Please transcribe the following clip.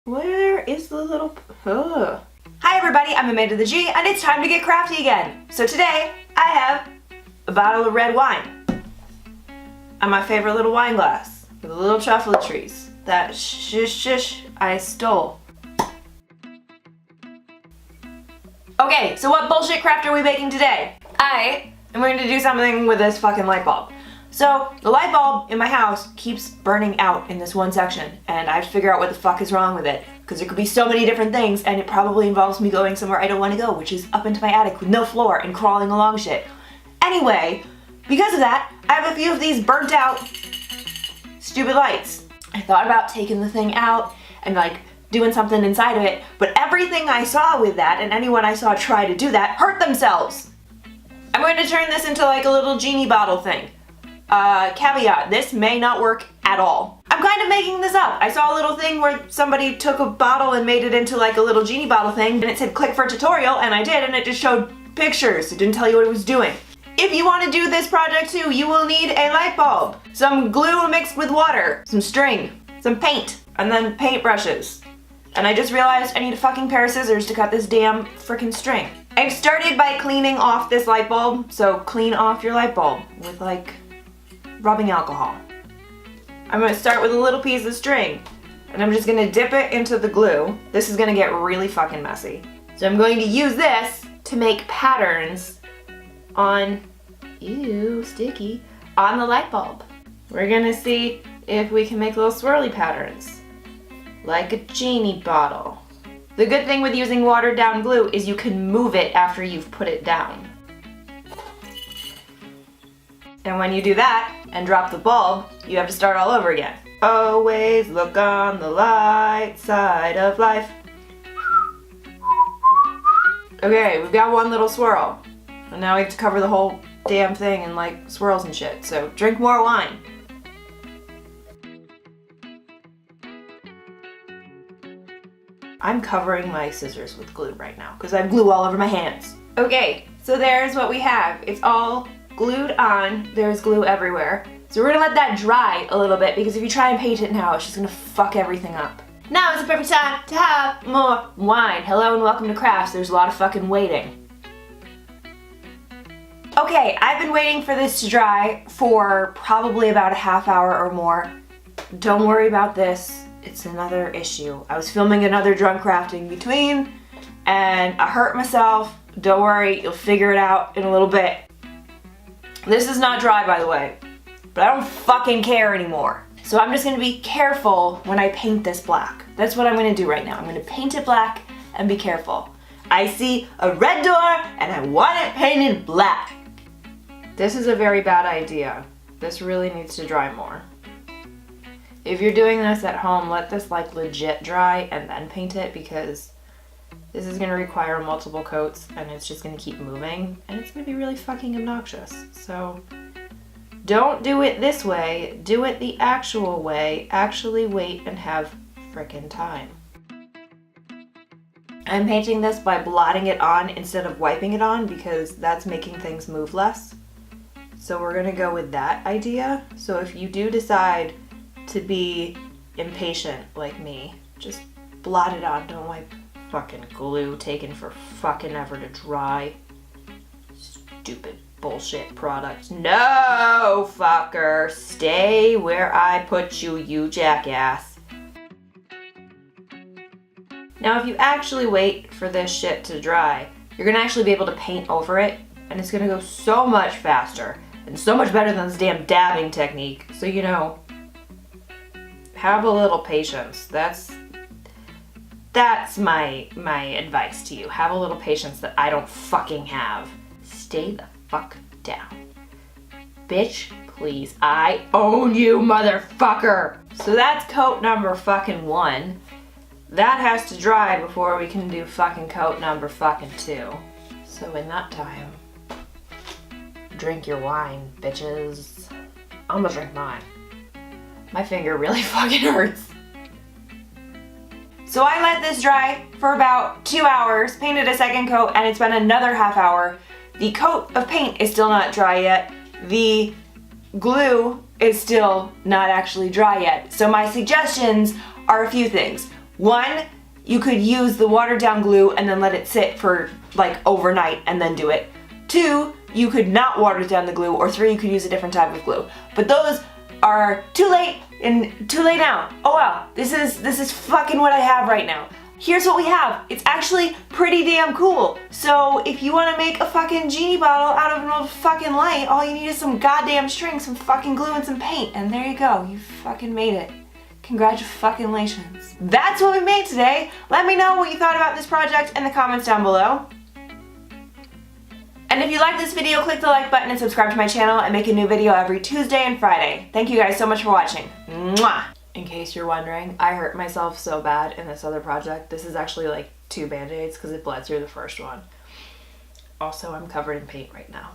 Where is the little... Ugh. Hi everybody, I'm Amanda the G, and it's time to get crafty again. So today, I have a bottle of red wine. And my favorite little wine glass with the little truffletries that I stole. Okay, so what bullshit craft are we making today? I am going to do something with this fucking light bulb. So, the light bulb in my house keeps burning out in this one section, and I have to figure out what the fuck is wrong with it, because there could be so many different things, and it probably involves me going somewhere I don't want to go, which is up into my attic with no floor and crawling along shit. Anyway, because of that, I have a few of these burnt out stupid lights. I thought about taking the thing out and like doing something inside of it, but everything I saw with that, and anyone I saw try to do that, hurt themselves. I'm going to turn this into like a little genie bottle thing. Caveat, this may not work at all. I'm kind of making this up. I saw a little thing where somebody took a bottle and made it into like a little genie bottle thing, and it said click for tutorial, and I did, and it just showed pictures. It didn't tell you what it was doing. If you want to do this project too, you will need a light bulb, some glue mixed with water, some string, some paint, and then paint brushes. And I just realized I need a fucking pair of scissors to cut this damn frickin' string. I've started by cleaning off this light bulb, so clean off your light bulb with like rubbing alcohol. I'm going to start with a little piece of string, and I'm just going to dip it into the glue. This is going to get really fucking messy. So I'm going to use this to make patterns on, ew, sticky, on the light bulb. We're going to see if we can make little swirly patterns, like a genie bottle. The good thing with using watered down glue is you can move it after you've put it down. And when you do that and drop the bulb, you have to start all over again. Always look on the light side of life. Okay, we've got one little swirl. And now we have to cover the whole damn thing in like swirls and shit. So drink more wine. I'm covering my scissors with glue right now because I have glue all over my hands. Okay, so there's what we have. It's all glued on. There's glue everywhere. So we're gonna let that dry a little bit, because if you try and paint it now, it's just gonna fuck everything up. Now is the perfect time to have more wine. Hello and welcome to crafts. There's a lot of fucking waiting. Okay, I've been waiting for this to dry for probably about a half hour or more. Don't worry about this. It's another issue. I was filming another drunk crafting between, and I hurt myself. Don't worry, you'll figure it out in a little bit. This is not dry, by the way, but I don't fucking care anymore. So I'm just gonna be careful when I paint this black. That's what I'm gonna do right now. I'm gonna paint it black and be careful. I see a red door and I want it painted black. This is a very bad idea. This really needs to dry more. If you're doing this at home, let this like legit dry and then paint it, because this is gonna require multiple coats and it's just gonna keep moving and it's gonna be really fucking obnoxious. So don't do it this way, do it the actual way. Actually wait and have frickin' time. I'm painting this by blotting it on instead of wiping it on, because that's making things move less. So we're gonna go with that idea. So if you do decide to be impatient like me, just blot it on, don't wipe. Fucking glue taking for fucking ever to dry. Stupid bullshit product. No, fucker. Stay where I put you, you jackass. Now, if you actually wait for this shit to dry, you're gonna actually be able to paint over it, and it's gonna go so much faster and so much better than this damn dabbing technique. So, you know, have a little patience. That's my advice to you. Have a little patience that I don't fucking have. Stay the fuck down. Bitch, please. I own you, motherfucker. So that's coat number fucking 1. That has to dry before we can do fucking coat number fucking 2. So in that time, drink your wine, bitches. I'm gonna drink mine. My finger really fucking hurts. So I let this dry for about 2 hours, painted a second coat, and it's been another half hour. The coat of paint is still not dry yet. The glue is still not actually dry yet. So my suggestions are a few things. One, you could use the watered down glue and then let it sit for like overnight and then do it. Two, you could not water down the glue, or three, you could use a different type of glue. But those are too late now. Oh well, this is fucking what I have right now. Here's what we have. It's actually pretty damn cool. So if you want to make a fucking genie bottle out of an old fucking light, all you need is some goddamn string, some fucking glue, and some paint, and there you go. You fucking made it. Congratulations. That's what we made today. Let me know what you thought about this project in the comments down below. And if you like this video, click the like button and subscribe to my channel. I make a new video every Tuesday and Friday. Thank you guys so much for watching. Mwah! In case you're wondering, I hurt myself so bad in this other project. This is actually like 2 band-aids because it bled through the first one. Also, I'm covered in paint right now.